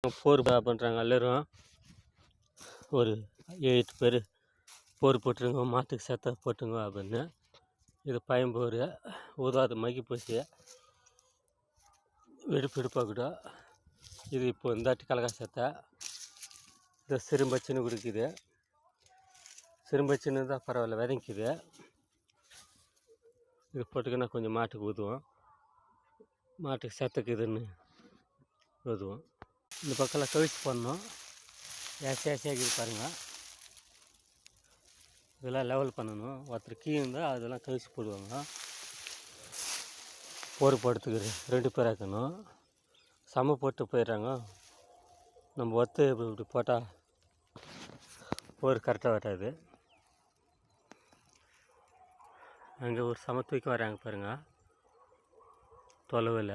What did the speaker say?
போர் பண்ணுறாங்க எல்லோரும். ஒரு 8 பேர் போர் போட்டுருங்க, மாட்டுக்கு செத்த போட்டுங்க அப்படின்னு. இது பயம்போர் உதாது மக்கி போச்சு, வெடுப்பாக கூட. இது இப்போ இந்தாட்டி கலக்கா செத்த இந்த சிறும்பச்சின்னு குடிக்குது. சிறும்பச்சின்னு தான் பரவாயில்ல, விதைக்குது. இது போட்டுக்கினா கொஞ்சம் மாட்டுக்கு ஊதுவோம், மாட்டுக்கு செத்துக்குதுன்னு ஊதுவோம். இந்த பக்கம்லாம் கவிச்சு பண்ணோம், ஏசியாகிது பாருங்கள். இதெல்லாம் லெவல் பண்ணணும். ஒருத்தர் கீழே இருந்தால் அதெல்லாம் கவிச்சு போடுவாங்க. போர் போடுறதுக்கு 2 பேர் இருக்கணும். சம போட்டு போயிடுறாங்க. நம்ம இப்படி போட்டால் போர் கரெக்டாக வராது. அங்கே ஒரு சம தூக்கி வராங்க பாருங்கள், தொலைவில்.